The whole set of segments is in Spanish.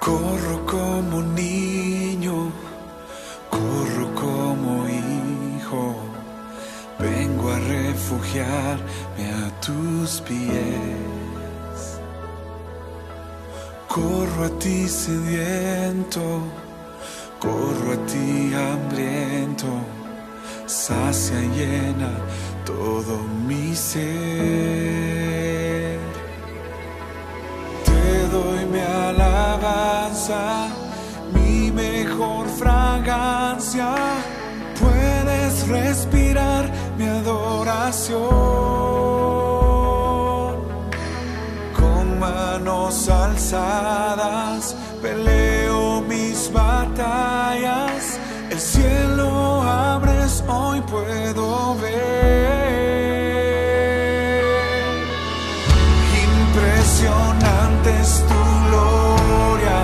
Corro como niño, corro como hijo, vengo a refugiarme a tus pies. Corro a ti sediento, corro a ti hambriento, sacia y llena todo mi ser. Te doy mi alabanza, mi mejor fragancia. Puedes respirar mi adoración. Con manos alzadas peleo mis batallas. El cielo abres, hoy puedo ver. Impresionante es tu gloria,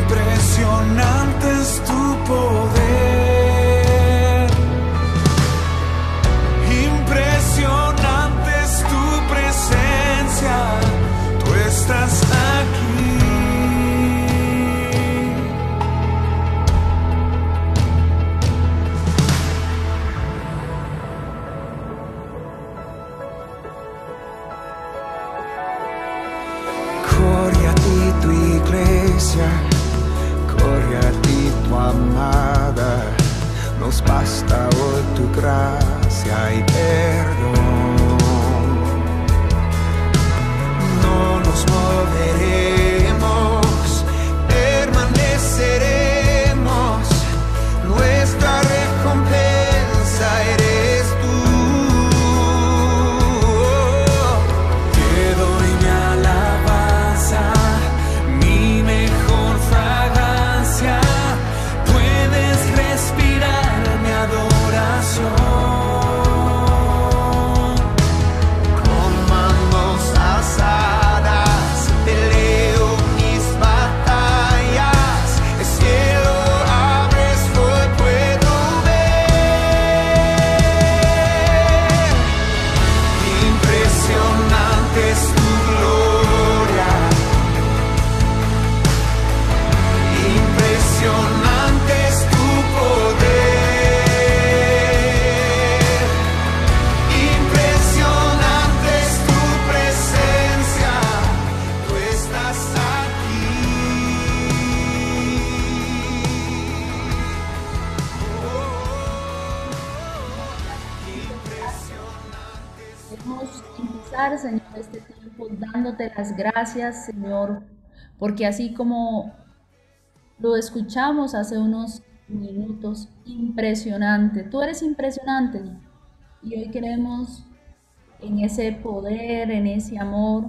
impresionante es tu poder, impresionante es tu presencia, tú estás aquí. Corre a ti tu iglesia, corre a ti tu amada, nos basta hoy tu gracia y perdón. No nos moveremos, permaneceremos, nuestra recompensa eres tú. Te doy mi alabanza, mi mejor fragancia, puedes respirar mi adoración. Con manos alzadas peleo mis batallas, el cielo abres, hoy puedo ver. Impresionante es tu gloria, impresionante es tu poder, impresionante es tu presencia, tú estás aquí. Queremos empezar, Señor, este tiempo dándote las gracias, Señor, porque así como lo escuchamos hace unos minutos, impresionante, tú eres impresionante y hoy queremos en ese poder, en ese amor,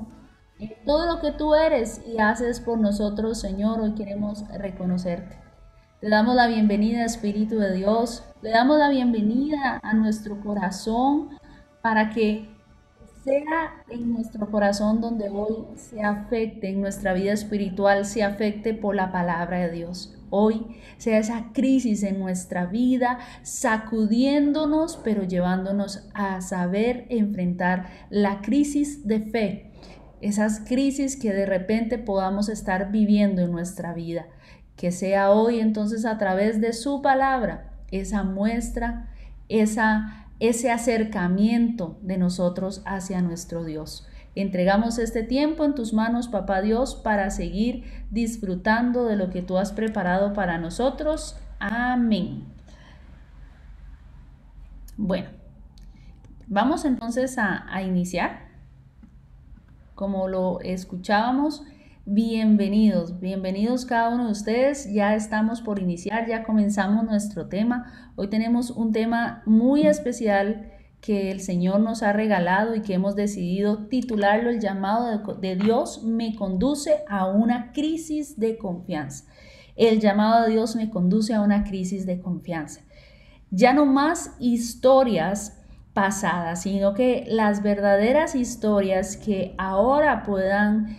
en todo lo que tú eres y haces por nosotros, Señor, hoy queremos reconocerte. Te damos la bienvenida, Espíritu de Dios, le damos la bienvenida a nuestro corazón para que sea en nuestro corazón donde hoy se afecte en nuestra vida espiritual, se afecte por la palabra de Dios. Hoy sea esa crisis en nuestra vida, sacudiéndonos, pero llevándonos a saber enfrentar la crisis de fe. Esas crisis que de repente podamos estar viviendo en nuestra vida. Que sea hoy entonces a través de su palabra, esa muestra, ese acercamiento de nosotros hacia nuestro Dios. Entregamos este tiempo en tus manos, Papá Dios, para seguir disfrutando de lo que tú has preparado para nosotros. Amén. Bueno, vamos entonces a iniciar. Como lo escuchábamos, bienvenidos cada uno de ustedes. Ya estamos por iniciar, ya comenzamos nuestro tema. Hoy tenemos un tema muy especial que el Señor nos ha regalado y que hemos decidido titularlo: el llamado de Dios me conduce a una crisis de confianza. El llamado de Dios me conduce a una crisis de confianza. Ya no más historias pasadas, sino que las verdaderas historias que ahora puedan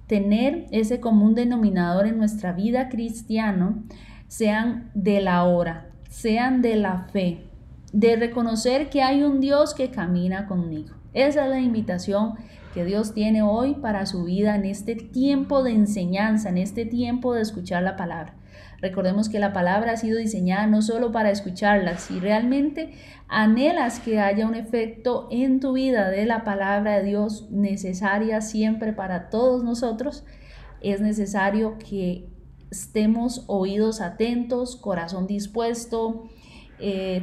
tener ese común denominador en nuestra vida cristiana sean de la hora, sean de la fe, de reconocer que hay un Dios que camina conmigo. Esa es la invitación que Dios tiene hoy para su vida en este tiempo de enseñanza, en este tiempo de escuchar la palabra. Recordemos que la palabra ha sido diseñada no solo para escucharla. Si realmente anhelas que haya un efecto en tu vida de la palabra de Dios necesaria siempre para todos nosotros, es necesario que estemos oídos atentos, corazón dispuesto,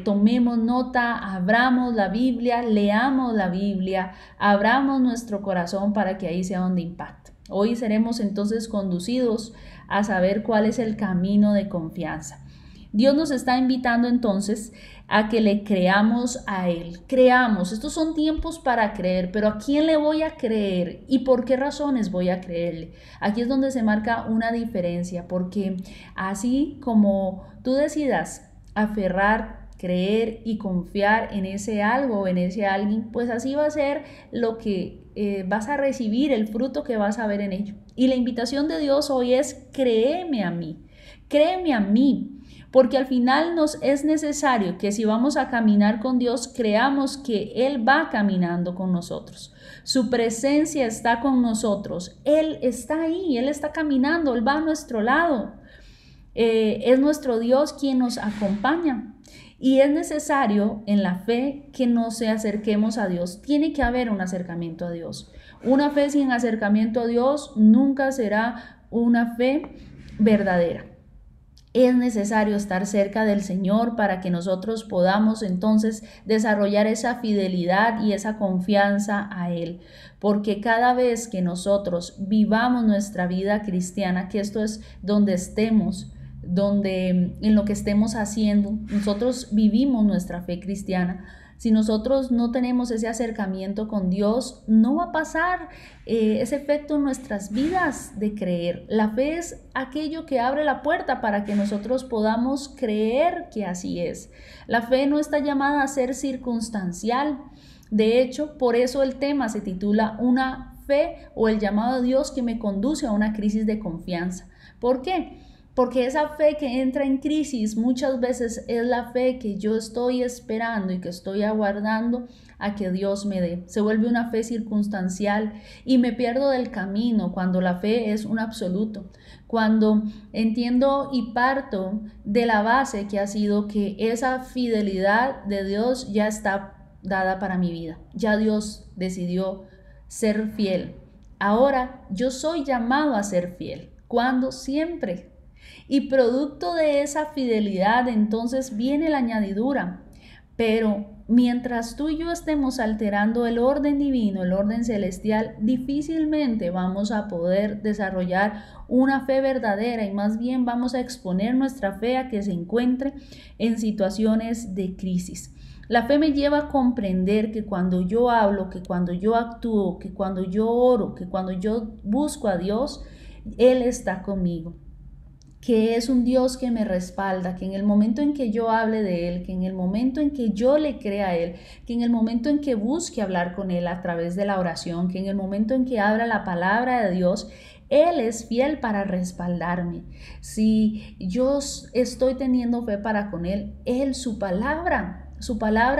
tomemos nota, abramos la Biblia, leamos la Biblia, abramos nuestro corazón para que ahí sea donde impacte. Hoy seremos entonces conducidos a saber cuál es el camino de confianza. Dios nos está invitando entonces a que le creamos a Él. Creamos, estos son tiempos para creer, pero ¿a quién le voy a creer y por qué razones voy a creerle? Aquí es donde se marca una diferencia, porque así como tú decidas aferrar, creer y confiar en ese algo o en ese alguien, pues así va a ser lo que vas a recibir, el fruto que vas a ver en ello. Y la invitación de Dios hoy es: créeme a mí, porque al final nos es necesario que si vamos a caminar con Dios, creamos que Él va caminando con nosotros. Su presencia está con nosotros, Él está ahí, Él está caminando, Él va a nuestro lado. Es nuestro Dios quien nos acompaña. Y es necesario en la fe que nos acerquemos a Dios. Tiene que haber un acercamiento a Dios. Una fe sin acercamiento a Dios nunca será una fe verdadera. Es necesario estar cerca del Señor para que nosotros podamos entonces desarrollar esa fidelidad y esa confianza a Él. Porque cada vez que nosotros vivamos nuestra vida cristiana, que esto es donde estemos, en lo que estemos haciendo, nosotros vivimos nuestra fe cristiana. Si nosotros no tenemos ese acercamiento con Dios, no va a pasar ese efecto en nuestras vidas de creer. La fe es aquello que abre la puerta para que nosotros podamos creer que así es. La fe no está llamada a ser circunstancial. De hecho, por eso el tema se titula Una fe o el llamado de Dios que me conduce a una crisis de confianza. ¿Por qué? Porque esa fe que entra en crisis muchas veces es la fe que yo estoy esperando y que estoy aguardando a que Dios me dé. Se vuelve una fe circunstancial y me pierdo del camino cuando la fe es un absoluto. Cuando entiendo y parto de la base que ha sido que esa fidelidad de Dios ya está dada para mi vida. Ya Dios decidió ser fiel. Ahora yo soy llamado a ser fiel. ¿Cuándo? Siempre. Y producto de esa fidelidad entonces viene la añadidura. Pero mientras tú y yo estemos alterando el orden divino, el orden celestial, difícilmente vamos a poder desarrollar una fe verdadera y más bien vamos a exponer nuestra fe a que se encuentre en situaciones de crisis. La fe me lleva a comprender que cuando yo hablo, que cuando yo actúo, que cuando yo oro, que cuando yo busco a Dios, Él está conmigo. Que es un Dios que me respalda, que en el momento en que yo hable de Él, que en el momento en que yo le crea a Él, que en el momento en que busque hablar con Él a través de la oración, que en el momento en que abra la palabra de Dios, Él es fiel para respaldarme. Si yo estoy teniendo fe para con Él, su palabra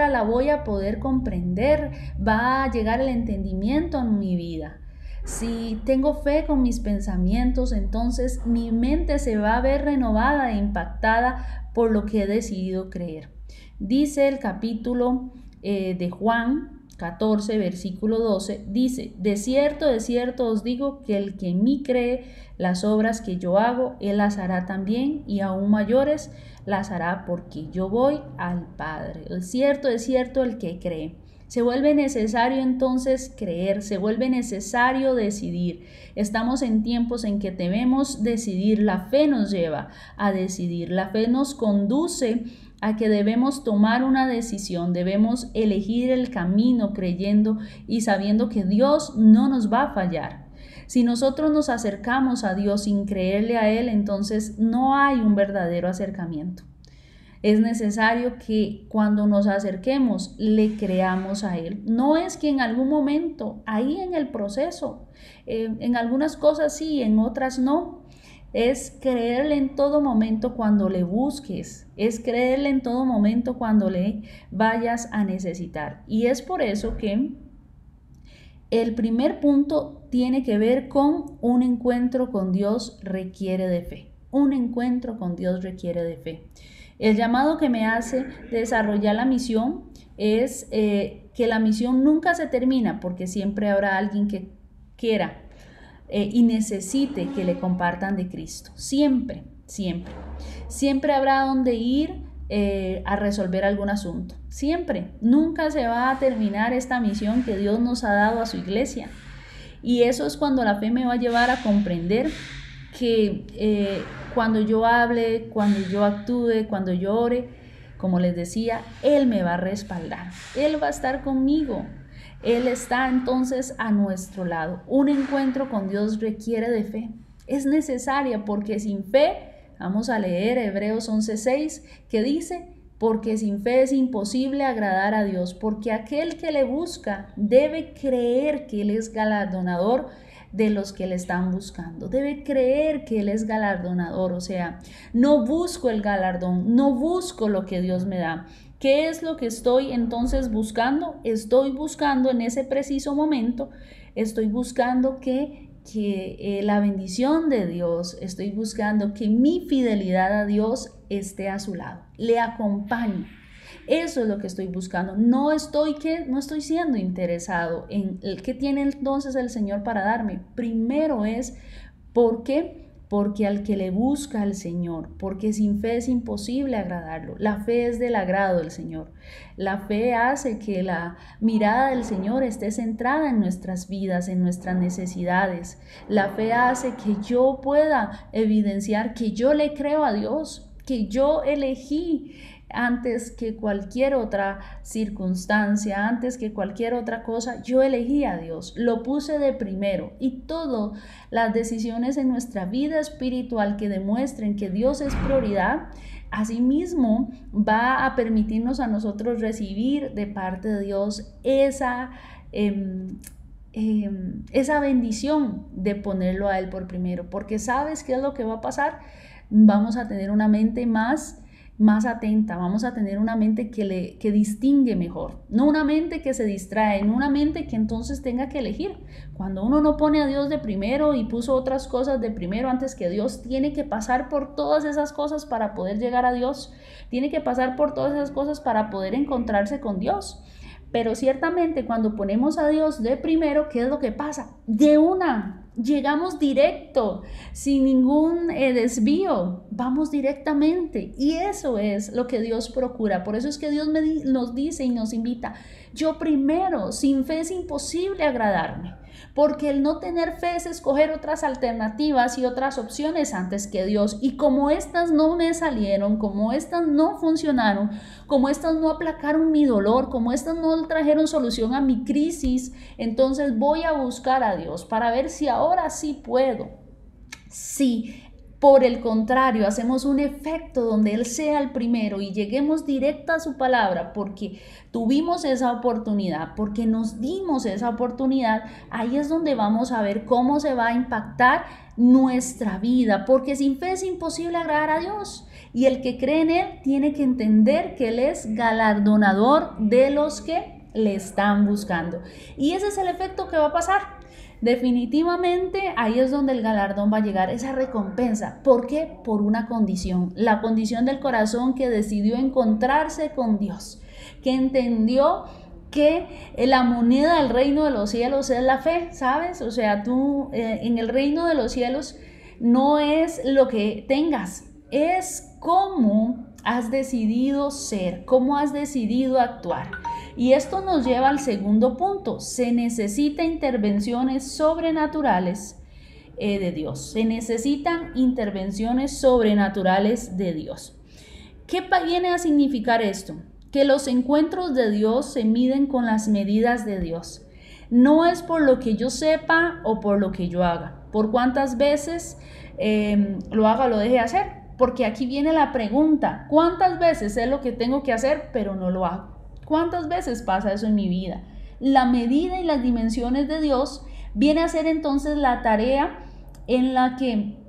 la voy a poder comprender, va a llegar el entendimiento en mi vida. Si tengo fe con mis pensamientos, entonces mi mente se va a ver renovada e impactada por lo que he decidido creer. Dice el capítulo de Juan 14, versículo 12, dice: de cierto os digo que el que en mí cree, las obras que yo hago, Él las hará también, y aún mayores las hará, porque yo voy al Padre. Es cierto el que cree. Se vuelve necesario entonces creer, se vuelve necesario decidir. Estamos en tiempos en que debemos decidir. La fe nos lleva a decidir. La fe nos conduce a que debemos tomar una decisión. Debemos elegir el camino creyendo y sabiendo que Dios no nos va a fallar. Si nosotros nos acercamos a Dios sin creerle a Él, entonces no hay un verdadero acercamiento. Es necesario que cuando nos acerquemos le creamos a Él. No es que en algún momento, ahí en el proceso, en algunas cosas sí, en otras no. Es creerle en todo momento cuando le busques. Es creerle en todo momento cuando le vayas a necesitar. Y es por eso que El primer punto tiene que ver con un encuentro con Dios requiere de fe. Un encuentro con Dios requiere de fe. El llamado que me hace desarrollar la misión es que la misión nunca se termina, porque siempre habrá alguien que quiera y necesite que le compartan de Cristo. Siempre, siempre. Siempre habrá donde ir a resolver algún asunto. Siempre. Nunca se va a terminar esta misión que Dios nos ha dado a su iglesia. Y eso es cuando la fe me va a llevar a comprender que cuando yo hable, cuando yo actúe, cuando yo ore, como les decía, Él me va a respaldar. Él va a estar conmigo. Él está entonces a nuestro lado. Un encuentro con Dios requiere de fe. Es necesaria porque sin fe, vamos a leer Hebreos 11:6, que dice, porque sin fe es imposible agradar a Dios, porque aquel que le busca debe creer que Él es galardonador de los que le están buscando. Debe creer que Él es galardonador, o sea, no busco el galardón, no busco lo que Dios me da. ¿Qué es lo que estoy entonces buscando? Estoy buscando en ese preciso momento, estoy buscando que la bendición de Dios, estoy buscando que mi fidelidad a Dios esté a su lado, le acompañe. Eso es lo que estoy buscando. No estoy siendo interesado en el que tiene entonces el Señor para darme. Primero es porque al que le busca al Señor, porque sin fe es imposible agradarlo. La fe es del agrado del Señor. La fe hace que la mirada del Señor esté centrada en nuestras vidas, en nuestras necesidades. La fe hace que yo pueda evidenciar que yo le creo a Dios, que yo elegí antes que cualquier otra circunstancia, antes que cualquier otra cosa, yo elegí a Dios, lo puse de primero, y todas las decisiones en nuestra vida espiritual que demuestren que Dios es prioridad, asimismo va a permitirnos a nosotros recibir de parte de Dios esa bendición de ponerlo a Él por primero, porque ¿sabes qué es lo que va a pasar? Vamos a tener una mente más atenta, vamos a tener una mente que distingue mejor, no una mente que se distrae, no una mente que entonces tenga que elegir. Cuando uno no pone a Dios de primero y puso otras cosas de primero antes que Dios, tiene que pasar por todas esas cosas para poder llegar a Dios, tiene que pasar por todas esas cosas para poder encontrarse con Dios. Pero ciertamente cuando ponemos a Dios de primero, ¿qué es lo que pasa? De una, llegamos directo, sin ningún desvío, vamos directamente. Y eso es lo que Dios procura. Por eso es que Dios nos dice y nos invita, yo primero, sin fe es imposible agradarme. Porque el no tener fe es escoger otras alternativas y otras opciones antes que Dios. Y como estas no me salieron, como estas no funcionaron, como estas no aplacaron mi dolor, como estas no trajeron solución a mi crisis, entonces voy a buscar a Dios para ver si ahora sí puedo. Sí. Por el contrario, hacemos un efecto donde Él sea el primero y lleguemos directo a su palabra porque tuvimos esa oportunidad, porque nos dimos esa oportunidad. Ahí es donde vamos a ver cómo se va a impactar nuestra vida, porque sin fe es imposible agradar a Dios. Y el que cree en Él tiene que entender que Él es galardonador de los que le están buscando. Y ese es el efecto que va a pasar. Definitivamente ahí es donde el galardón va a llegar, esa recompensa. ¿Por qué? Por una condición, la condición del corazón que decidió encontrarse con Dios, que entendió que la moneda del reino de los cielos es la fe, ¿sabes? O sea, tú en el reino de los cielos no es lo que tengas, es cómo has decidido ser, cómo has decidido actuar. Y esto nos lleva al segundo punto. Se necesitan intervenciones sobrenaturales de Dios. Se necesitan intervenciones sobrenaturales de Dios. ¿Qué viene a significar esto? Que los encuentros de Dios se miden con las medidas de Dios. No es por lo que yo sepa o por lo que yo haga. Por cuántas veces lo haga o lo deje de hacer. Porque aquí viene la pregunta. ¿Cuántas veces sé lo que tengo que hacer pero no lo hago? ¿Cuántas veces pasa eso en mi vida? La medida y las dimensiones de Dios viene a ser entonces la tarea en la que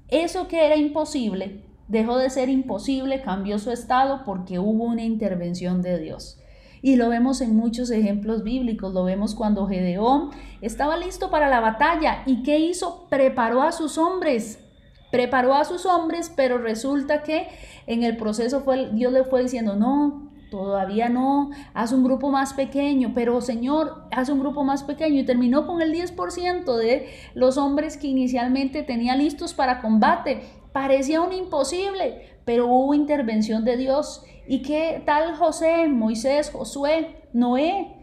eso que era imposible dejó de ser imposible, cambió su estado porque hubo una intervención de Dios. Y lo vemos en muchos ejemplos bíblicos. Lo vemos cuando Gedeón estaba listo para la batalla. ¿Y qué hizo? Preparó a sus hombres. Pero resulta que en el proceso Dios le fue diciendo, no, todavía no, haz un grupo más pequeño, pero Señor, haz un grupo más pequeño. Y terminó con el 10% de los hombres que inicialmente tenía listos para combate. Parecía un imposible, pero hubo intervención de Dios. ¿Y qué tal José, Moisés, Josué, Noé?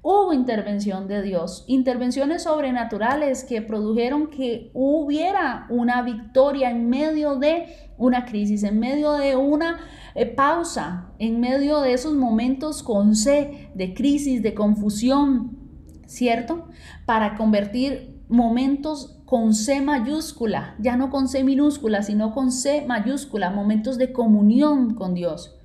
Hubo intervención de Dios, intervenciones sobrenaturales que produjeron que hubiera una victoria en medio de una crisis, en medio de una pausa, en medio de esos momentos con C, de crisis, de confusión, ¿cierto? Para convertir momentos con C mayúscula, ya no con C minúscula, sino con C mayúscula, momentos de comunión con Dios,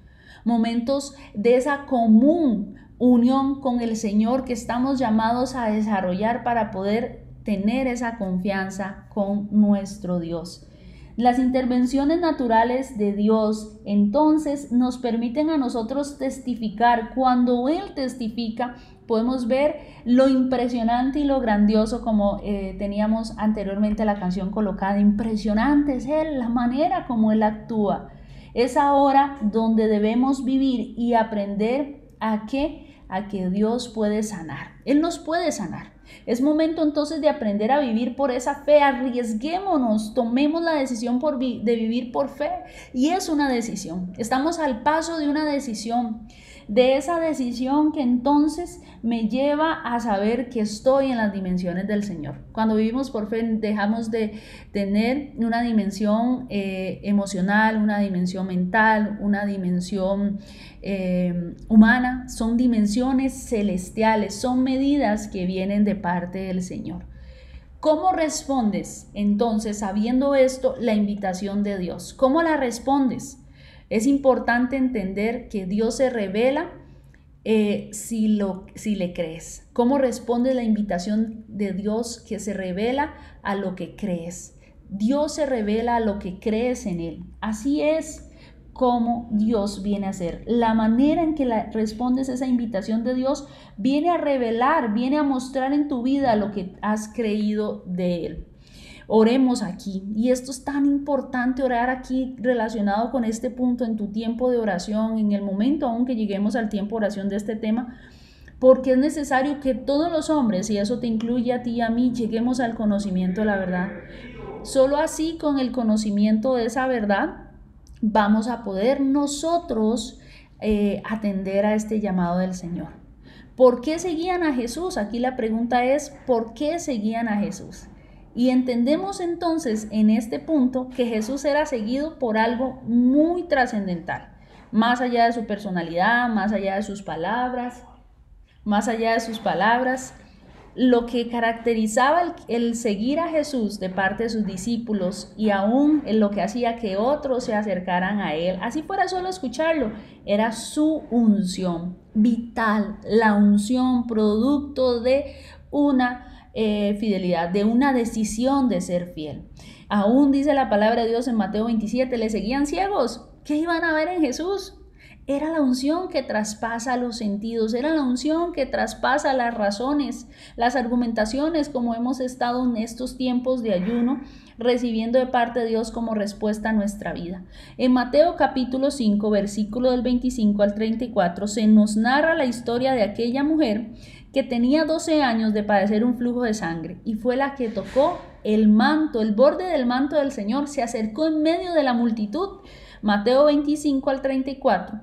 momentos de esa común unión con el Señor que estamos llamados a desarrollar para poder tener esa confianza con nuestro Dios. Las intervenciones naturales de Dios entonces nos permiten a nosotros testificar. Cuando Él testifica, podemos ver lo impresionante y lo grandioso, como teníamos anteriormente la canción colocada. Impresionante es Él, la manera como Él actúa. Es ahora donde debemos vivir y aprender a que Dios puede sanar. Él nos puede sanar. Es momento entonces de aprender a vivir por esa fe. Arriesguémonos, tomemos la decisión de vivir por fe. Y es una decisión. Estamos al paso de una decisión. De esa decisión que entonces me lleva a saber que estoy en las dimensiones del Señor. Cuando vivimos por fe, dejamos de tener una dimensión emocional, una dimensión mental, una dimensión humana. Son dimensiones celestiales, son medidas que vienen de parte del Señor. ¿Cómo respondes entonces, sabiendo esto, la invitación de Dios? ¿Cómo la respondes? Es importante entender que Dios se revela si le crees. ¿Cómo respondes la invitación de Dios que se revela a lo que crees? Dios se revela a lo que crees en Él. Así es como Dios viene a ser. La manera en que respondes a esa invitación de Dios viene a revelar, viene a mostrar en tu vida lo que has creído de Él. Oremos aquí, y esto es tan importante, orar aquí relacionado con este punto en tu tiempo de oración, en el momento aún que lleguemos al tiempo de oración de este tema, porque es necesario que todos los hombres, y eso te incluye a ti y a mí, lleguemos al conocimiento de la verdad. Solo así, con el conocimiento de esa verdad, vamos a poder nosotros atender a este llamado del Señor. ¿Por qué seguían a Jesús? Aquí la pregunta es, ¿por qué seguían a Jesús? Y entendemos entonces en este punto que Jesús era seguido por algo muy trascendental, más allá de su personalidad, más allá de sus palabras, lo que caracterizaba el seguir a Jesús de parte de sus discípulos y aún en lo que hacía que otros se acercaran a Él, así fuera solo escucharlo, era su unción vital, la unción producto de una fidelidad, de una decisión de ser fiel. Aún dice la palabra de Dios en Mateo 27, le seguían ciegos. ¿Qué iban a ver en Jesús? Era la unción que traspasa los sentidos, era la unción que traspasa las razones, las argumentaciones, como hemos estado en estos tiempos de ayuno, recibiendo de parte de Dios como respuesta a nuestra vida. En Mateo capítulo 5, versículo del 25 al 34, se nos narra la historia de aquella mujer que tenía 12 años de padecer un flujo de sangre y fue la que tocó el manto, el borde del manto del Señor, se acercó en medio de la multitud. Mateo 25 al 34,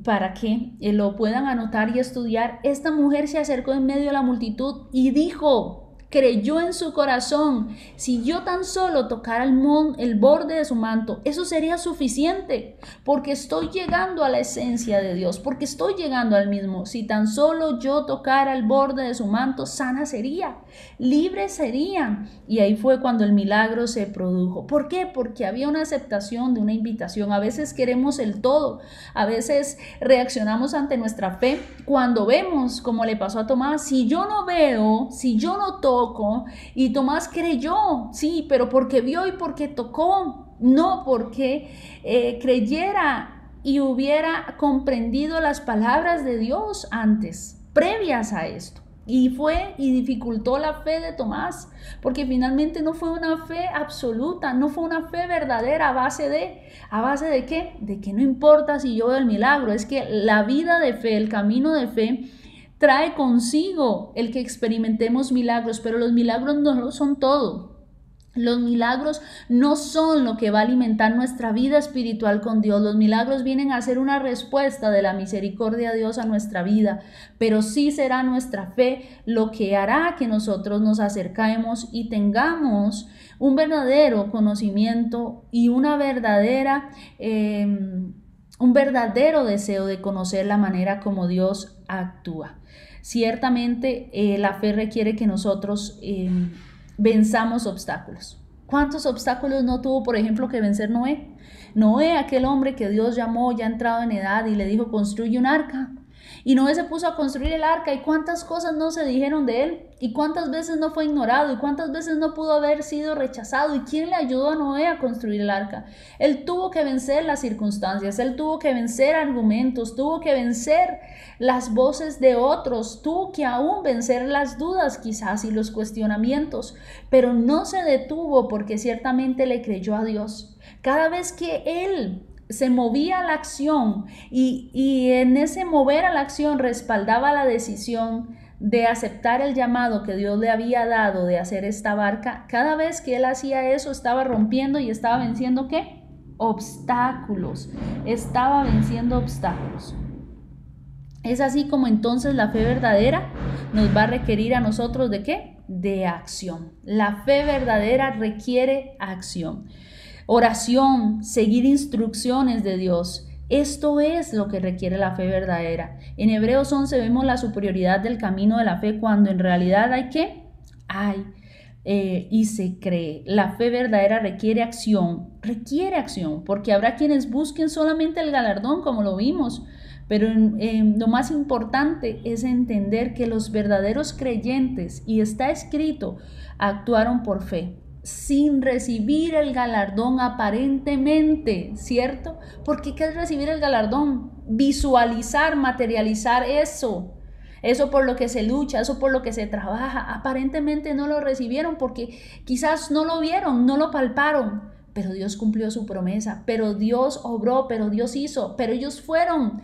para que lo puedan anotar y estudiar. Esta mujer se acercó en medio de la multitud y dijo, creyó en su corazón, si yo tan solo tocara el borde de su manto, eso sería suficiente, porque estoy llegando a la esencia de Dios, porque estoy llegando al mismo. Si tan solo yo tocara el borde de su manto, sana sería, libre sería. Y ahí fue cuando el milagro se produjo. ¿Por qué? Porque había una aceptación de una invitación. A veces queremos el todo, a veces reaccionamos ante nuestra fe cuando vemos, como le pasó a Tomás, si yo no veo, si yo no toco, y Tomás creyó, sí, pero porque vio y porque tocó, no porque creyera y hubiera comprendido las palabras de Dios antes, previas a esto. Y fue y dificultó la fe de Tomás, porque finalmente no fue una fe absoluta, no fue una fe verdadera. ¿A base de qué? De que no importa si yo veo el milagro. Es que la vida de fe, el camino de fe, trae consigo el que experimentemos milagros, pero los milagros no lo son todo. Los milagros no son lo que va a alimentar nuestra vida espiritual con Dios. Los milagros vienen a ser una respuesta de la misericordia de Dios a nuestra vida, pero sí será nuestra fe lo que hará que nosotros nos acerquemos y tengamos un verdadero conocimiento y un verdadero deseo de conocer la manera como Dios actúa. Ciertamente la fe requiere que nosotros venzamos obstáculos. ¿Cuántos obstáculos no tuvo, por ejemplo, que vencer Noé? Noé, aquel hombre que Dios llamó ya entrado en edad y le dijo, construye un arca. Y Noé se puso a construir el arca, y cuántas cosas no se dijeron de él, y cuántas veces no fue ignorado, y cuántas veces no pudo haber sido rechazado. ¿Y quién le ayudó a Noé a construir el arca? Él tuvo que vencer las circunstancias, él tuvo que vencer argumentos, tuvo que vencer las voces de otros, tuvo que aún vencer las dudas quizás y los cuestionamientos, pero no se detuvo porque ciertamente le creyó a Dios. Cada vez que él se movía a la acción y en ese mover a la acción respaldaba la decisión de aceptar el llamado que Dios le había dado de hacer esta barca, cada vez que él hacía eso estaba rompiendo y estaba venciendo ¿qué? Obstáculos. Estaba venciendo obstáculos. Es así como entonces la fe verdadera nos va a requerir a nosotros ¿de qué? De acción. La fe verdadera requiere acción. Oración, seguir instrucciones de Dios. Esto es lo que requiere la fe verdadera. En Hebreos 11 vemos la superioridad del camino de la fe cuando en realidad hay ¿qué? Y se cree. La fe verdadera requiere acción, porque habrá quienes busquen solamente el galardón, como lo vimos, pero lo más importante es entender que los verdaderos creyentes, y está escrito, actuaron por fe, sin recibir el galardón aparentemente, ¿cierto? Porque ¿qué es recibir el galardón? Visualizar, materializar eso por lo que se lucha, eso por lo que se trabaja. Aparentemente no lo recibieron porque quizás no lo vieron, no lo palparon, pero Dios cumplió su promesa, pero Dios obró, pero Dios hizo, pero ellos fueron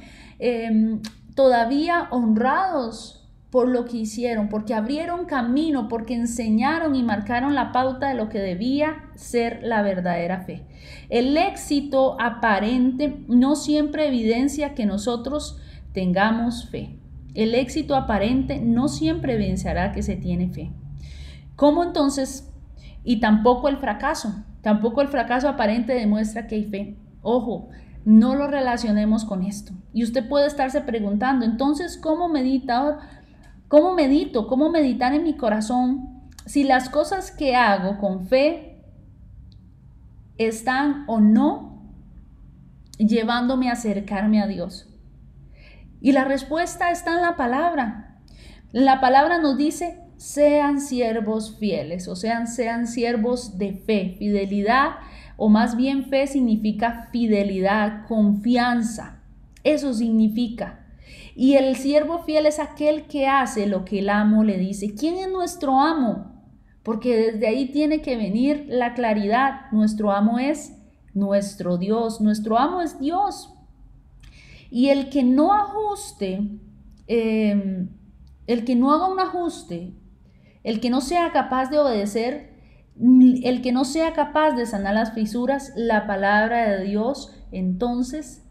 todavía honrados por lo que hicieron, porque abrieron camino, porque enseñaron y marcaron la pauta de lo que debía ser la verdadera fe. El éxito aparente no siempre evidencia que nosotros tengamos fe. El éxito aparente no siempre evidenciará que se tiene fe. ¿Cómo entonces? Y tampoco el fracaso aparente demuestra que hay fe. Ojo, no lo relacionemos con esto. Y usted puede estarse preguntando, entonces, ¿cómo meditar en mi corazón si las cosas que hago con fe están o no llevándome a acercarme a Dios? Y la respuesta está en la palabra. La palabra nos dice, sean siervos fieles, o sean siervos de fe. Fidelidad, o más bien fe significa fidelidad, confianza. Eso significa. Y el siervo fiel es aquel que hace lo que el amo le dice. ¿Quién es nuestro amo? Porque desde ahí tiene que venir la claridad. Nuestro amo es nuestro Dios. Nuestro amo es Dios. Y el que no ajuste, el que no haga un ajuste, el que no sea capaz de obedecer, el que no sea capaz de sanar las fisuras, la palabra de Dios, entonces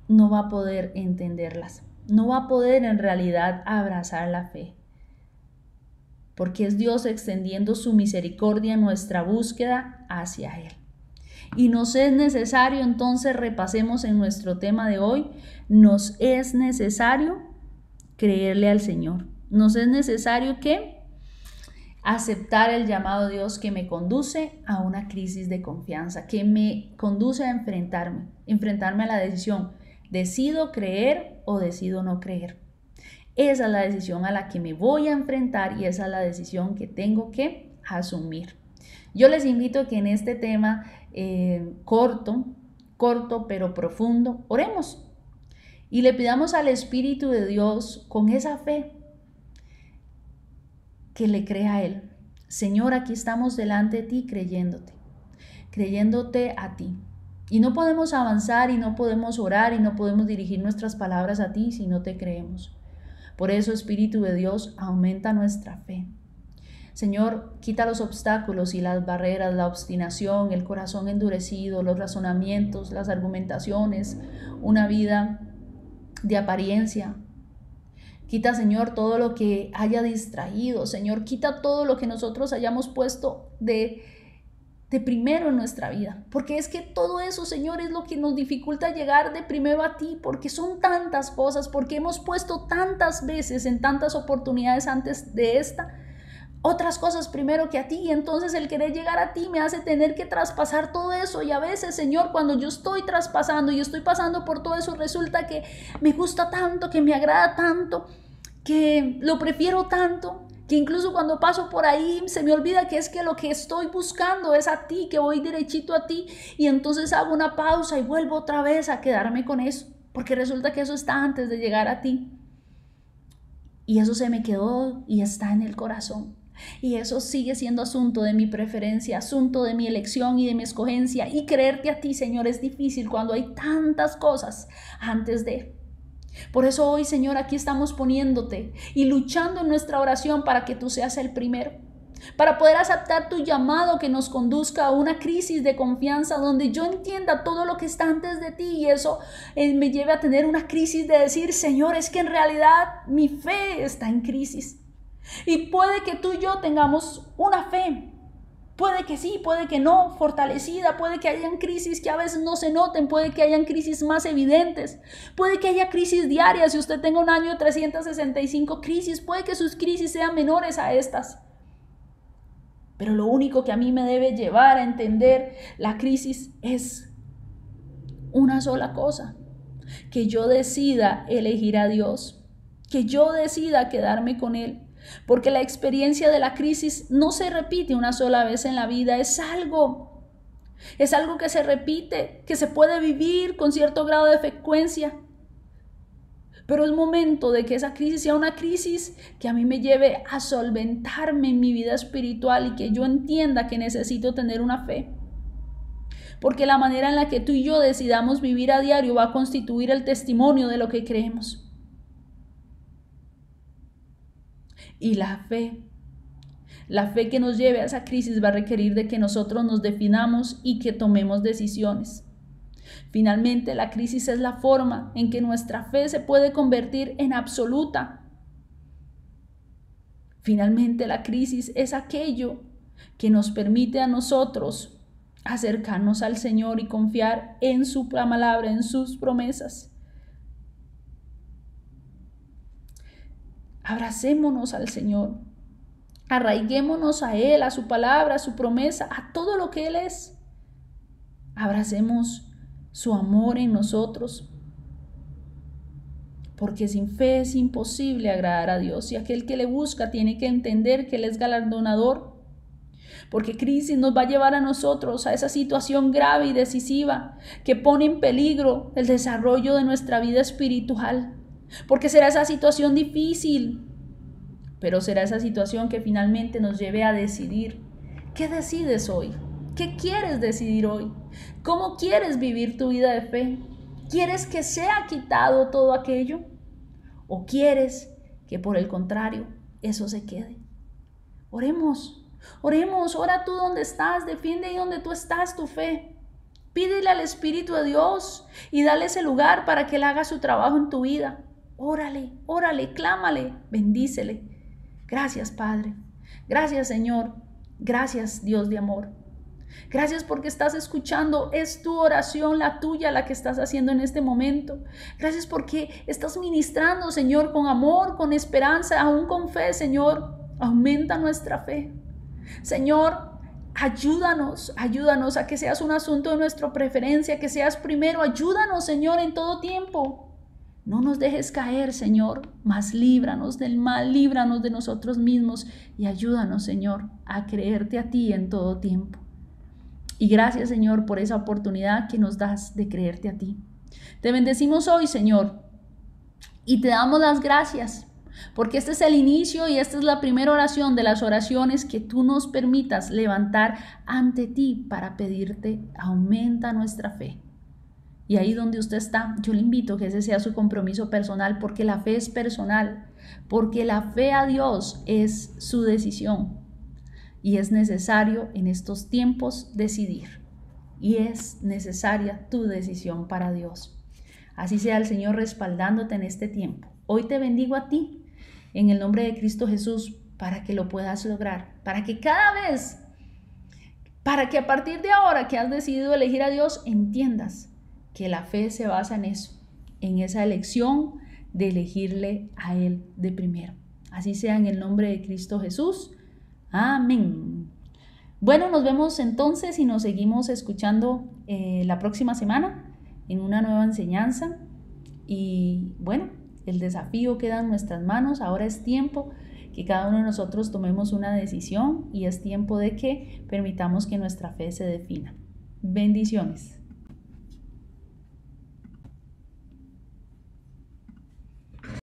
no va a poder entenderlas. No va a poder en realidad abrazar la fe. Porque es Dios extendiendo su misericordia en nuestra búsqueda hacia Él. Y nos es necesario, entonces repasemos en nuestro tema de hoy, nos es necesario creerle al Señor. Nos es necesario que aceptar el llamado de Dios que me conduce a una crisis de confianza, que me conduce a enfrentarme a la decisión, ¿decido creer o decido no creer? Esa es la decisión a la que me voy a enfrentar y esa es la decisión que tengo que asumir. Yo les invito a que en este tema corto corto pero profundo. Oremos y le pidamos al Espíritu de Dios con esa fe que le crea a Él. Señor, aquí estamos delante de ti creyéndote a ti. Y no podemos avanzar y no podemos orar y no podemos dirigir nuestras palabras a ti si no te creemos. Por eso, Espíritu de Dios, aumenta nuestra fe. Señor, quita los obstáculos y las barreras, la obstinación, el corazón endurecido, los razonamientos, las argumentaciones, una vida de apariencia. Quita, Señor, todo lo que haya distraído. Señor, quita todo lo que nosotros hayamos puesto de primero en nuestra vida. Porque es que todo eso, Señor, es lo que nos dificulta llegar de primero a ti. Porque son tantas cosas, porque hemos puesto tantas veces en tantas oportunidades antes de esta otras cosas primero que a ti, y entonces el querer llegar a ti me hace tener que traspasar todo eso. Y a veces, Señor, cuando yo estoy traspasando y estoy pasando por todo eso, resulta que me gusta tanto, que me agrada tanto, que lo prefiero tanto, que incluso cuando paso por ahí se me olvida que es que lo que estoy buscando es a ti, que voy derechito a ti, y entonces hago una pausa y vuelvo otra vez a quedarme con eso, porque resulta que eso está antes de llegar a ti, y eso se me quedó y está en el corazón. Y eso sigue siendo asunto de mi preferencia, asunto de mi elección y de mi escogencia. Y creerte a ti, Señor, es difícil cuando hay tantas cosas antes de. Por eso hoy, Señor, aquí estamos poniéndote y luchando en nuestra oración para que tú seas el primero, para poder aceptar tu llamado que nos conduzca a una crisis de confianza donde yo entienda todo lo que está antes de ti, y eso me lleve a tener una crisis de decir, Señor, es que en realidad mi fe está en crisis. Y puede que tú y yo tengamos una fe, puede que sí, puede que no, fortalecida, puede que hayan crisis que a veces no se noten, puede que hayan crisis más evidentes, puede que haya crisis diarias. Si usted tenga un año de 365 crisis, puede que sus crisis sean menores a estas. Pero lo único que a mí me debe llevar a entender la crisis es una sola cosa: que yo decida elegir a Dios, que yo decida quedarme con Él. Porque la experiencia de la crisis no se repite una sola vez en la vida, es algo que se repite, que se puede vivir con cierto grado de frecuencia. Pero es momento de que esa crisis sea una crisis que a mí me lleve a solventarme en mi vida espiritual y que yo entienda que necesito tener una fe. Porque la manera en la que tú y yo decidamos vivir a diario va a constituir el testimonio de lo que creemos. Y la fe que nos lleve a esa crisis va a requerir de que nosotros nos definamos y que tomemos decisiones. Finalmente, la crisis es la forma en que nuestra fe se puede convertir en absoluta. Finalmente, la crisis es aquello que nos permite a nosotros acercarnos al Señor y confiar en su palabra, en sus promesas. Abracémonos al Señor, arraiguémonos a Él, a su palabra, a su promesa, a todo lo que Él es. Abracemos su amor en nosotros, porque sin fe es imposible agradar a Dios, y aquel que le busca tiene que entender que Él es galardonador, porque crisis nos va a llevar a nosotros a esa situación grave y decisiva que pone en peligro el desarrollo de nuestra vida espiritual. Porque será esa situación difícil, pero será esa situación que finalmente nos lleve a decidir. ¿Qué decides hoy? ¿Qué quieres decidir hoy? ¿Cómo quieres vivir tu vida de fe? ¿Quieres que sea quitado todo aquello? ¿O quieres que por el contrario eso se quede? Oremos, ora tú donde estás, defiende ahí donde tú estás tu fe. Pídele al Espíritu de Dios y dale ese lugar para que Él haga su trabajo en tu vida. Órale, clámale, bendícele. Gracias, Padre. Gracias, Señor. Gracias, Dios de amor. Gracias porque estás escuchando. Es tu oración, la tuya, la que estás haciendo en este momento. Gracias porque estás ministrando, Señor, con amor, con esperanza, aún con fe, Señor. Aumenta nuestra fe. Señor, ayúdanos a que seas un asunto de nuestra preferencia, que seas primero. Ayúdanos, Señor, en todo tiempo. No nos dejes caer, Señor, mas líbranos del mal, líbranos de nosotros mismos y ayúdanos, Señor, a creerte a ti en todo tiempo. Y gracias, Señor, por esa oportunidad que nos das de creerte a ti. Te bendecimos hoy, Señor, y te damos las gracias, porque este es el inicio y esta es la primera oración de las oraciones que tú nos permitas levantar ante ti para pedirte, aumenta nuestra fe. Y ahí donde usted está, yo le invito a que ese sea su compromiso personal, porque la fe es personal, porque la fe a Dios es su decisión. Y es necesario en estos tiempos decidir. Y es necesaria tu decisión para Dios. Así sea el Señor respaldándote en este tiempo. Hoy te bendigo a ti en el nombre de Cristo Jesús para que lo puedas lograr. Para que cada vez, para que a partir de ahora que has decidido elegir a Dios, entiendas que la fe se basa en eso, en esa elección de elegirle a Él de primero. Así sea en el nombre de Cristo Jesús. Amén. Bueno, nos vemos entonces y nos seguimos escuchando la próxima semana en una nueva enseñanza. Y bueno, el desafío queda en nuestras manos. Ahora es tiempo que cada uno de nosotros tomemos una decisión y es tiempo de que permitamos que nuestra fe se defina. Bendiciones.